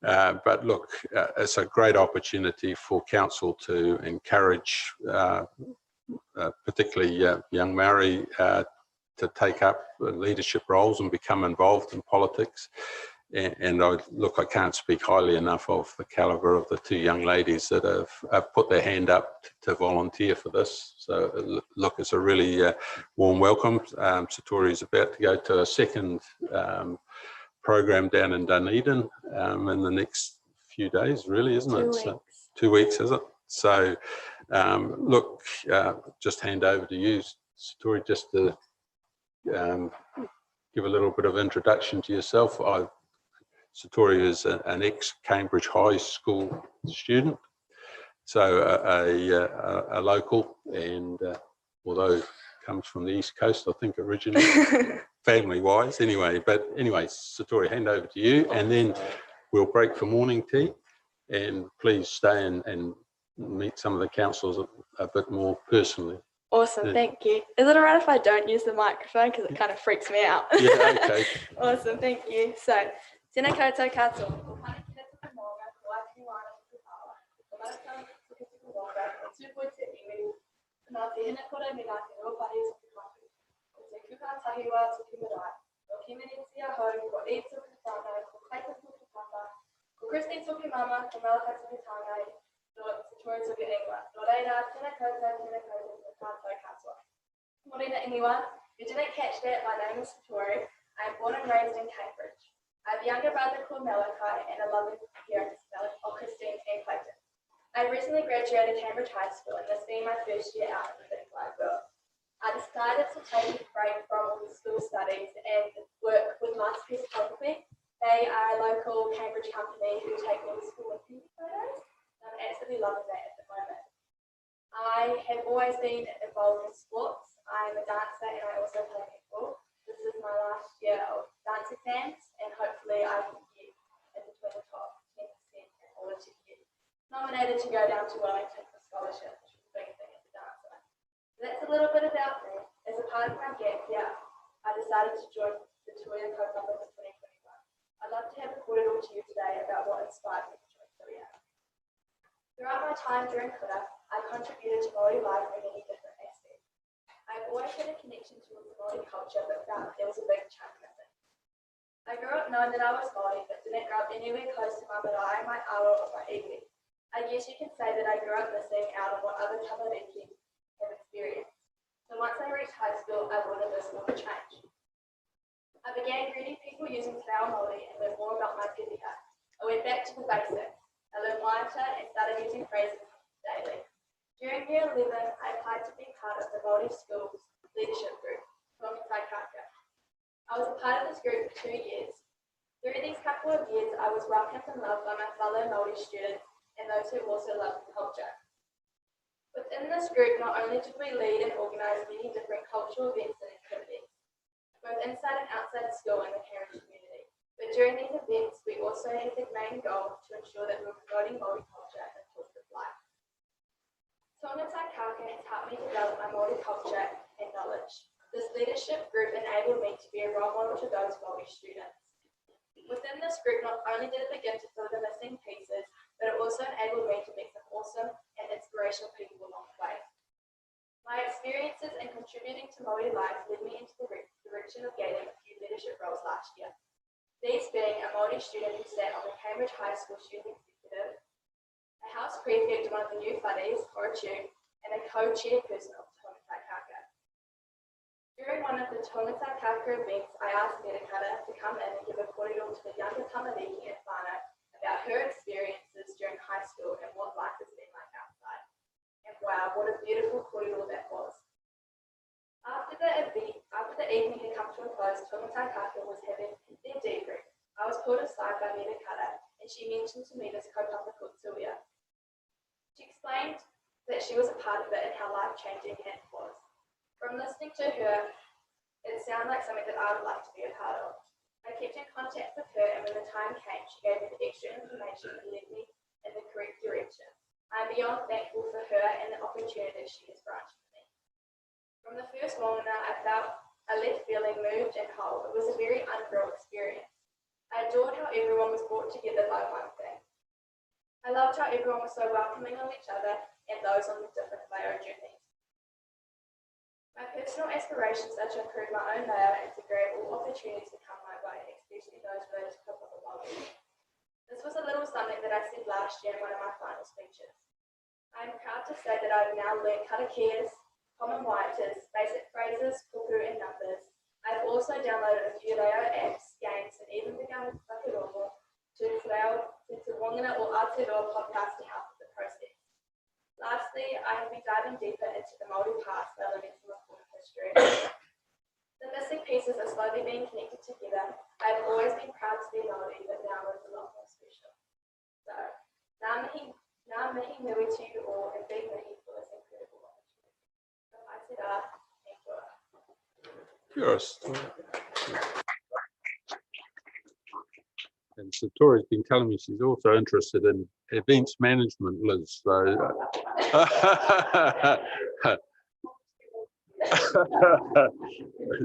A: But look, it's a great opportunity for council to encourage particularly young Maori to take up leadership roles and become involved in politics. And I can't speak highly enough of the calibre of the two young ladies that have put their hand up to volunteer for this. So look, it's a really warm welcome. Satori is about to go to a second program down in Dunedin in the next few days, really, isn't it?
P: 2 weeks.
A: So, 2 weeks, is it? So look, just hand over to you, Satori, just to give a little bit of introduction to yourself. Satori is an ex-Cambridge High School student, so a local, and although comes from the East Coast, I think originally, family-wise, anyway. But anyway, Satori, hand over to you, and then we'll break for morning tea, and please stay and meet some of the councillors a bit more personally.
P: Awesome, thank you. Is it all right if I don't use the microphone because it kind of freaks me out?
A: Yeah, okay.
P: Awesome, thank you. So, tēnā koutou katoa. Morena anyone, you didn't catch that, my name is Satori. I am born and raised in Cambridge. I have a younger brother called Malachi and a lovely parents, Christine and Clayton. I recently graduated Cambridge High School, and this being my first year out in the big wide world. I decided to take a break from all the school studies and work with Masterpiece Photography. They are a local Cambridge company who take all the school and community photos. I'm absolutely loving that at the moment. I have always been involved in sports. I'm a dancer and I also play netball. This is my last year of dance exams, and hopefully I can get in between the top 10% in order to get nominated to go down to Wellington for scholarship, which is a big thing as a dancer. So that's a little bit about me. As a part of my gap year, I decided to join the Tuia co-founder for 2021. I'd love to have recorded all to you today about what inspired me to join Tuia. Throughout my time during Kura, I contributed to Māori life in many different aspects. I've always had a connection towards the Māori culture, but found there was a big chunk missing. I grew up knowing that I was Māori, but didn't grow up anywhere close to my marae, my awa, or my iwi. I guess you can say that I grew up missing out on what other tamariki have experienced. So once I reached high school, I wanted this all to change. I began greeting people using te reo Māori and learned more about my whiriha. I went back to the basics. I I learned Waikato and started using phrases daily. During year 11, I applied to be part of the Māori Schools leadership group, Untitled. I was a part of this group for 2 years. Through these couple of years, I was welcomed and loved by my fellow Māori students and those who also loved the culture. Within this group, not only did we lead and organise many different cultural events and activities, both inside and outside school and the Cambridge community, but during these events, we also had the main goal to ensure that we were promoting Māori culture and positive life. Tōngatai Kāka has helped me develop my Māori culture and knowledge. This leadership group enabled me to be a role model to those Māori students. Within this group, not only did it begin to fill the missing pieces, but it also enabled me to meet some awesome and inspirational people along the way. My experiences in contributing to Māori life led me into the direction of gaining a few leadership roles last year. These being a Māori student who sat on the Cambridge High School Student Executive, a house prefect of one of the new whares, or a tune, and a co-chairperson of Tōngatai Kāka. During one of the Tōngatai Kāka events, I asked Metakata to come in and give a kōrero to the younger tamariki at whānau about her experiences during high school and what life has been like outside. And wow, what a beautiful kōrero that was. After the evening had come to a close, Tōngatai Kāka was having their debrief. I was pulled aside by Metakata and she mentioned to me this kaupapa called Tuia. She explained that she was a part of it and how life-changing it was. From listening to her, it sounded like something that I would like to be a part of. I kept in contact with her, and when the time came, she gave me the extra information that led me in the correct direction. I am beyond thankful for her and the opportunity she has granted me. From the first moment, I left feeling moved and whole. It was a very unreal experience. I adored how everyone was brought together by one thing. I loved how everyone was so welcoming of each other and those on the different layer journeys. My personal aspirations are to improve my own layout and to grab all opportunities that come my way, especially those related to kaupapa wellbeing. This was a little something that I said last year in one of my final speeches. I am proud to say that I have now learned karakias, common waitas, basic phrases, kuku and numbers. I have also downloaded a few reo apps, games, and even begun with whakirongo to wangana or Aotearoa podcast to help with the process. Lastly, I have been diving deeper into the Māori past by learning some important history. The missing pieces are slowly being connected together. I have always been proud to be Māori, but now it's a lot more special. So, ngā mihi nui to you all, and big mihi for this incredible opportunity. Ka pai te rā, e kua.
A: And Satori's been telling me she's also interested in events management, Liz. So,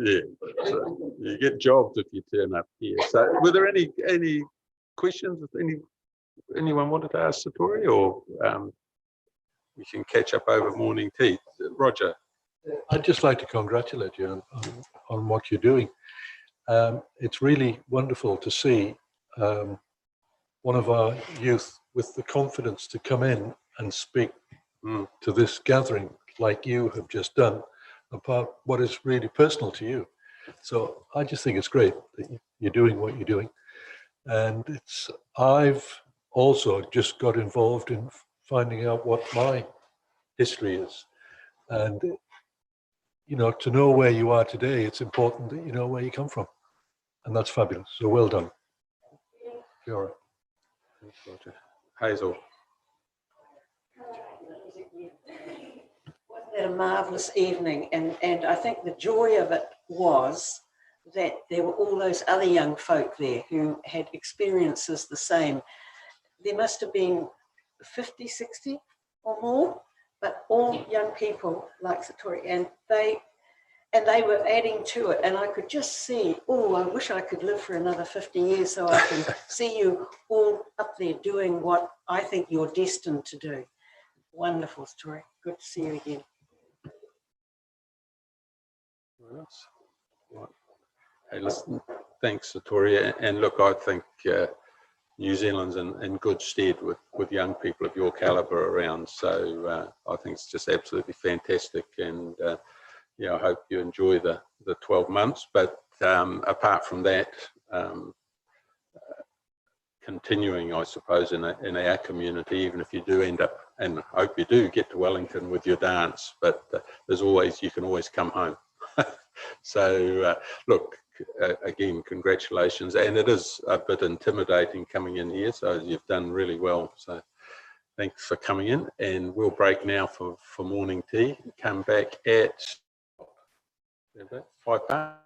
A: yeah, so you get jobs if you turn up here. So, were there any questions? Anyone wanted to ask Satori, or we can catch up over morning tea? Roger.
E: I'd just like to congratulate you on what you're doing. It's really wonderful to see one of our youth with the confidence to come in and speak to this gathering like you have just done about what is really personal to you. So I just think it's great that you're doing what you're doing. And I've also just got involved in finding out what my history is. And, you know, to know where you are today, it's important that you know where you come from. And that's fabulous. So well done. Kia ora.
A: Hazel.
G: Wasn't it a marvellous evening? And I think the joy of it was that there were all those other young folk there who had experiences the same. There must have been 50, 60 or more, but all young people like Satori, and they were adding to it, and I could just see, oh, I wish I could live for another 50 years so I can see you all up there doing what I think you're destined to do. Wonderful story. Good to see you again.
A: Hey, listen, thanks, Satori. And look, I think New Zealand's in good stead with young people of your calibre around. So I think it's just absolutely fantastic. And yeah, I hope you enjoy the 12 months. But apart from that, continuing, I suppose, in our community, even if you do end up, and I hope you do get to Wellington with your dance, but you can always come home. So look, again, congratulations. And it is a bit intimidating coming in here, so you've done really well. So thanks for coming in, and we'll break now for morning tea. Come back at 5 past.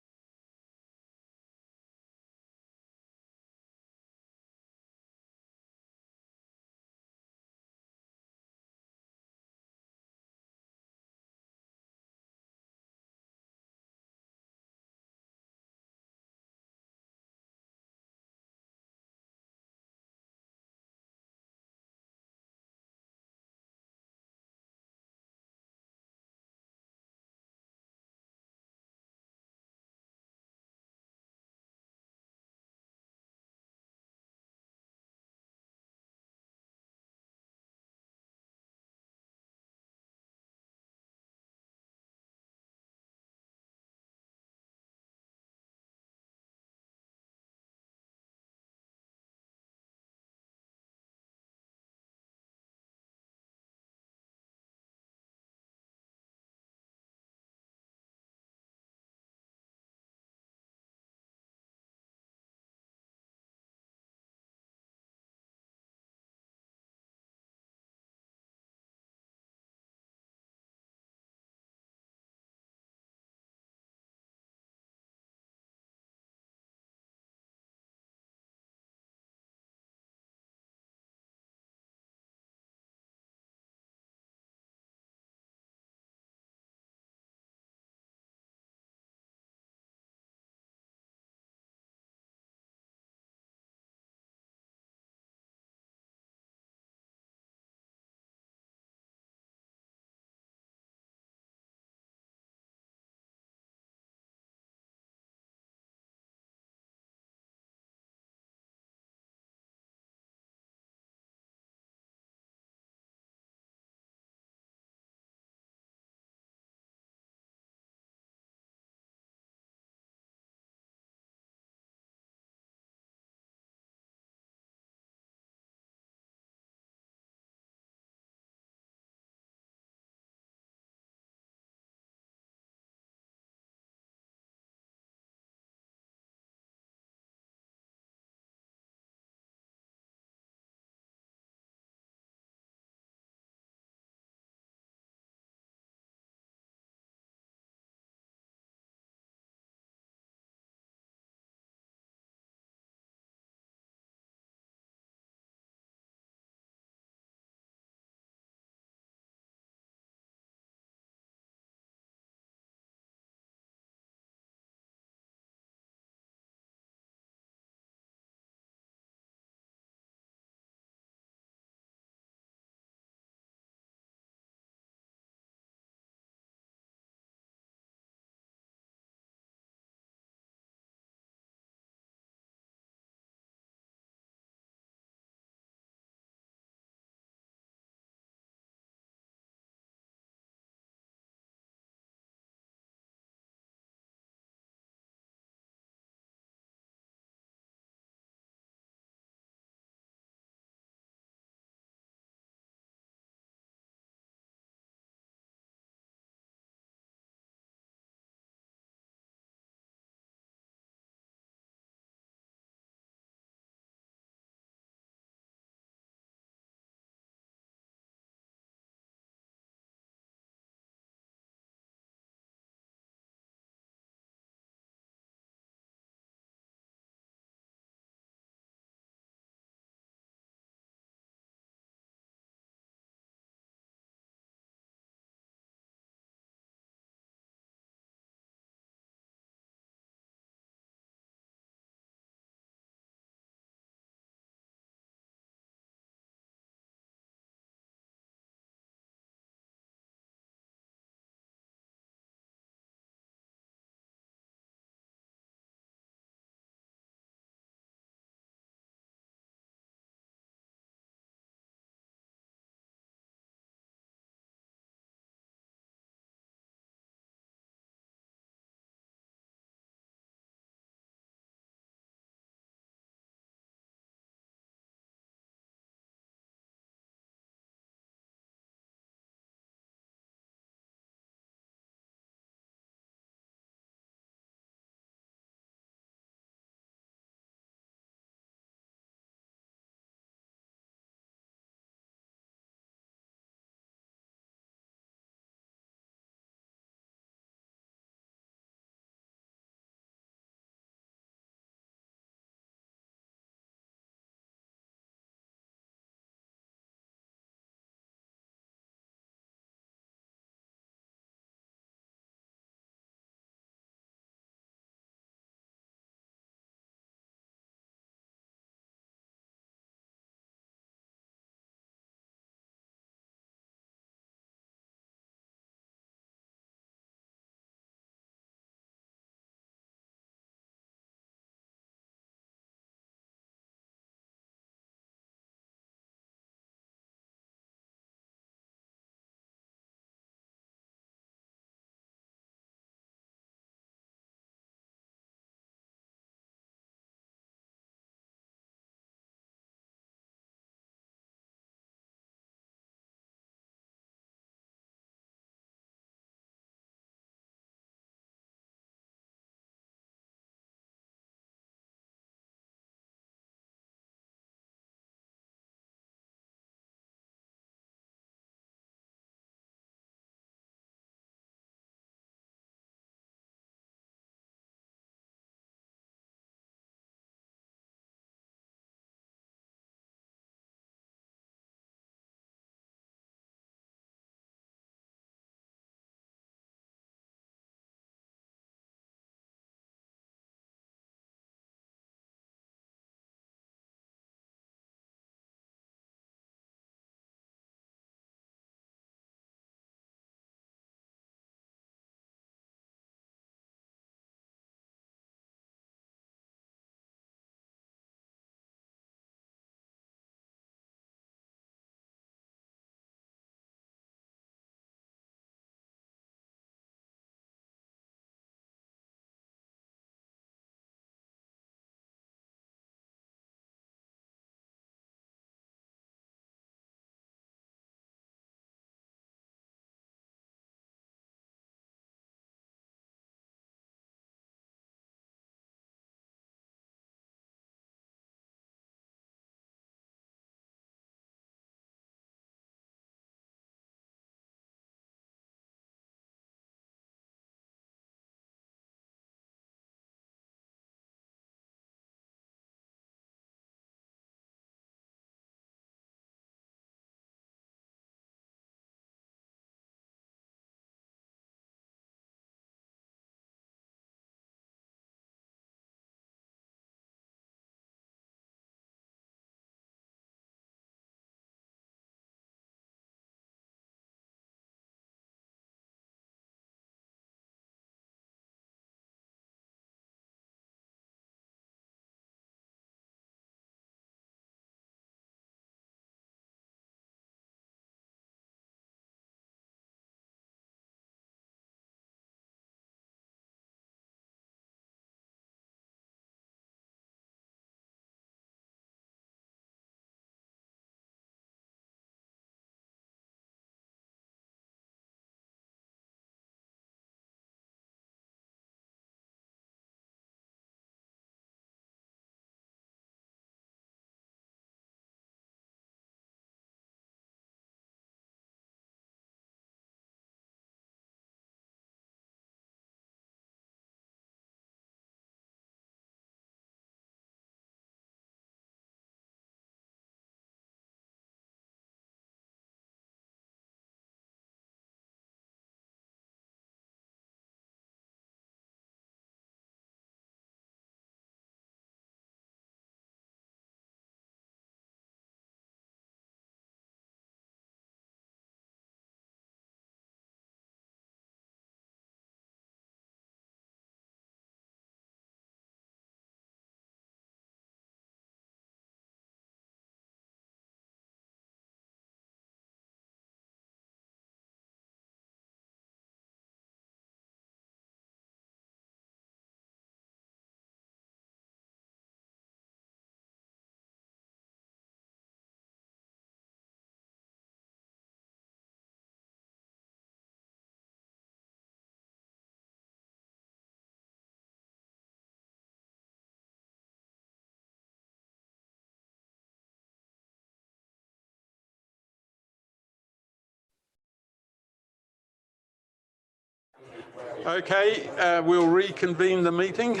A: Okay, we'll reconvene the meeting.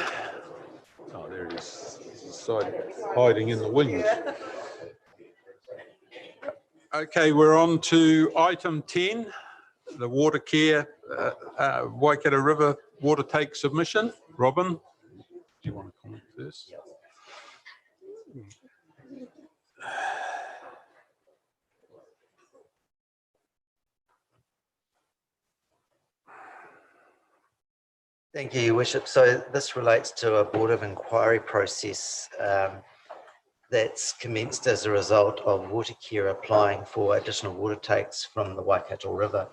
A: Oh, there it is. Hiding in the wings. Okay, we're on to item 10, the water care Waikato River water take submission. Robin, do you want to comment first?
B: Thank you, Your Worship. So this relates to a Board of Inquiry process that's commenced as a result of Watercare applying for additional water takes from the Waikato River,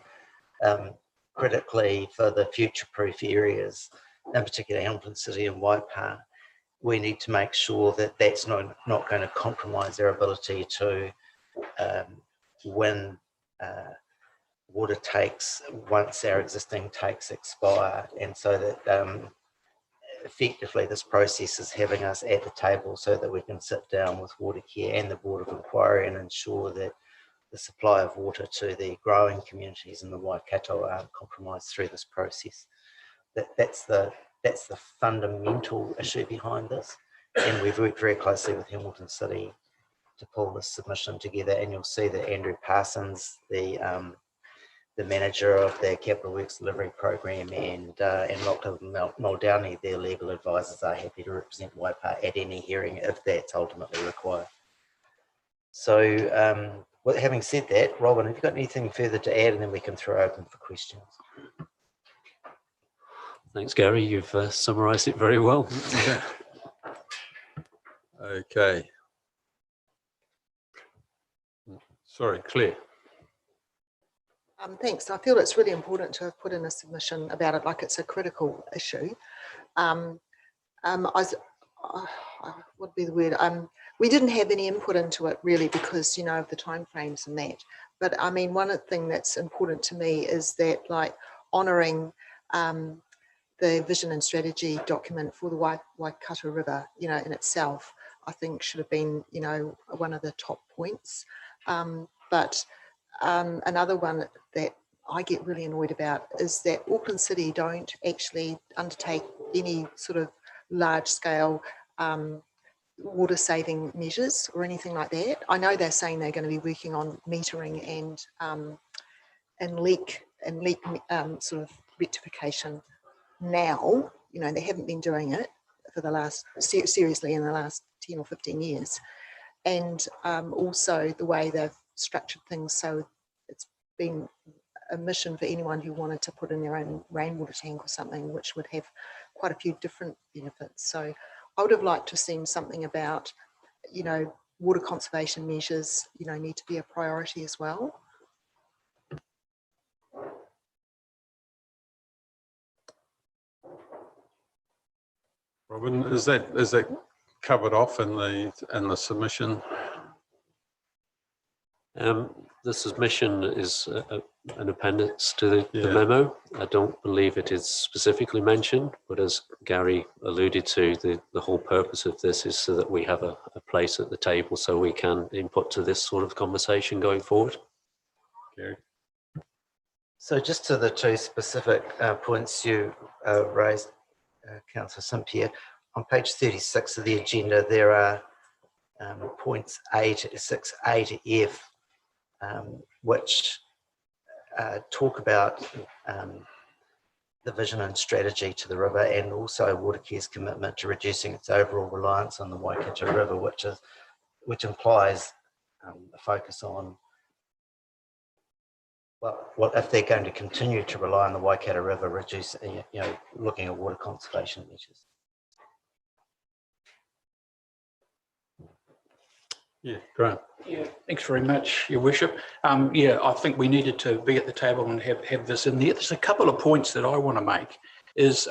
B: critically for the future-proof areas, in particular Hamilton City and Waipa. We need to make sure that that's not going to compromise their ability to win water takes once our existing takes expire, and so that effectively this process is having us at the table so that we can sit down with Watercare and the Board of Inquiry and ensure that the supply of water to the growing communities in the Waikato aren't compromised through this process. That's the fundamental issue behind this, and we've worked very closely with Hamilton City to pull this submission together, and you'll see that Andrew Parsons, the manager of the Capital Works Delivery Program, and Lockwood Muldowney, their legal advisors, are happy to represent Waipa at any hearing if that's ultimately required. So having said that, Robin, have you got anything further to add, and then we can throw open for questions?
Q: Thanks, Gary. You've summarised it very well.
A: Okay. Sorry, Claire.
J: Thanks. I feel it's really important to have put in a submission about it, like it's a critical issue. What would be the word? We didn't have any input into it really because, you know, of the timeframes and that. But I mean, one thing that's important to me is that, like, honouring the vision and strategy document for the Waikato River, you know, in itself, I think should have been, you know, one of the top points. Another one that I get really annoyed about is that Auckland City don't actually undertake any sort of large scale water saving measures or anything like that. I know they're saying they're going to be working on metering and leak sort of rectification now. You know, they haven't been doing it for the last, seriously, in the last 10 or 15 years. And also the way they've structured things, so it's been a mission for anyone who wanted to put in their own rainwater tank or something, which would have quite a few different benefits. So I would have liked to have seen something about, you know, water conservation measures, you know, need to be a priority as well.
A: Robin, is that covered off in the submission?
Q: The submission is an appendix to the memo. I don't believe it is specifically mentioned, but as Gary alluded to, the whole purpose of this is so that we have a place at the table so we can input to this sort of conversation going forward.
A: Gary.
B: So just to the two specific points you raised, Councillor St-Pierre, on page 36 of the agenda, there are points A to 6A to F, which talk about the vision and strategy to the river, and also Watercare's commitment to reducing its overall reliance on the Waikato River, which implies a focus on, well, what if they're going to continue to rely on the Waikato River, reduce, you know, looking at water conservation measures.
A: Yeah, great.
L: Yeah, thanks very much, Your Worship. Yeah, I think we needed to be at the table and have this in there. There's a couple of points that I want to make. Is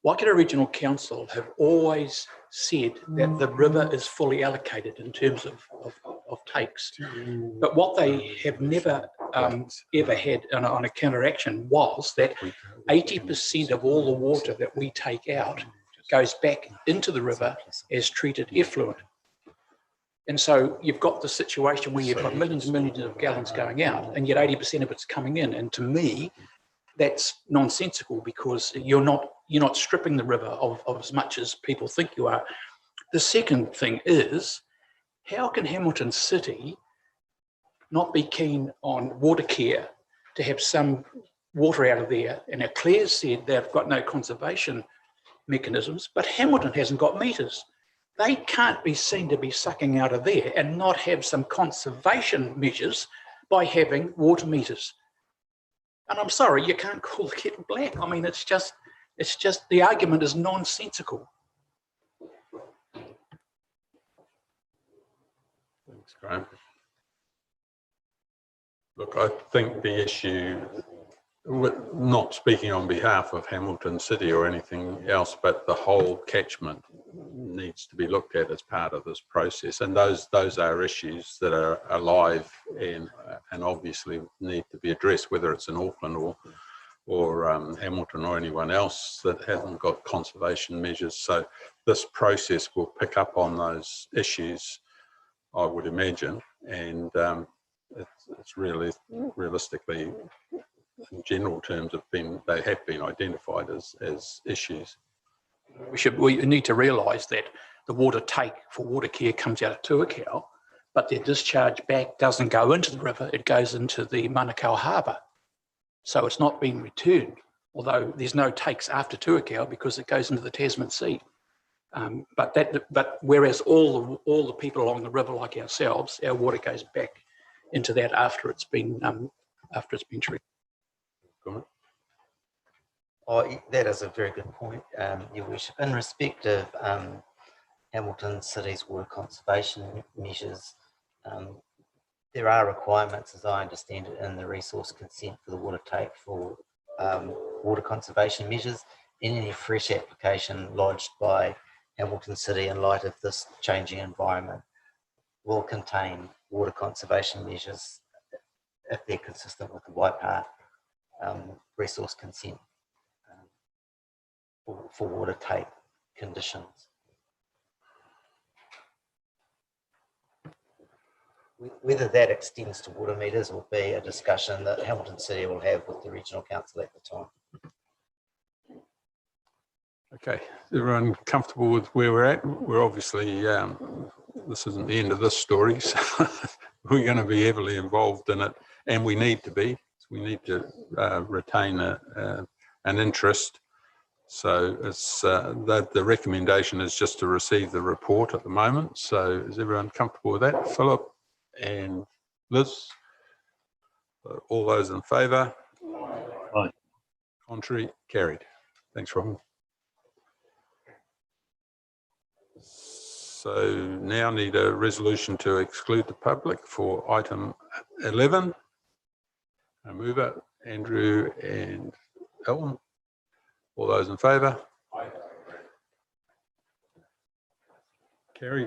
L: Waikato Regional Council have always said that the river is fully allocated in terms of takes, but what they have never ever had on a counteraction was that 80% of all the water that we take out goes back into the river as treated effluent. And so you've got the situation where you've got millions and millions of gallons going out, and yet 80% of it's coming in. And to me, that's nonsensical, because you're not stripping the river of as much as people think you are. The second thing is, how can Hamilton City not be keen on water care to have some water out of there? And now Claire's said they've got no conservation mechanisms, but Hamilton hasn't got meters. They can't be seen to be sucking out of there and not have some conservation measures by having water meters. And I'm sorry, you can't call the kettle black. I mean, it's just the argument is nonsensical.
A: Thanks, Graham. Look, I think the issue, not speaking on behalf of Hamilton City or anything else, but the whole catchment needs to be looked at as part of this process. And those are issues that are alive and obviously need to be addressed, whether it's in Auckland or Hamilton or anyone else that hasn't got conservation measures. So this process will pick up on those issues, I would imagine, and it's really realistically, in general terms, they have been identified as issues.
L: We need to realise that the water take for water care comes out of Tuakau, but their discharge back doesn't go into the river, it goes into the Manukau Harbour. So it's not being returned, although there's no takes after Tuakau because it goes into the Tasman Sea. But whereas all the people along the river, like ourselves, our water goes back into that after it's been treated.
B: Oh, that is a very good point, Your Worship. In respect of Hamilton City's water conservation measures, there are requirements, as I understand it, in the resource consent for the water take for water conservation measures. In any fresh application lodged by Hamilton City in light of this changing environment will contain water conservation measures if they're consistent with the Waipā resource consent for water take conditions. Whether that extends to water meters will be a discussion that Hamilton City will have with the Regional Council at the time.
A: Okay, is everyone comfortable with where we're at? We're obviously, this isn't the end of this story, so we're going to be heavily involved in it, and we need to be. We need to retain an interest. So it's the recommendation is just to receive the report at the moment. So is everyone comfortable with that? Philip and Liz? All those in favour?
E: Aye.
A: Contrary? Carried. Thanks, Robin. So now need a resolution to exclude the public for item 11. A mover, Andrew and Ellen. All those in favour? Carried.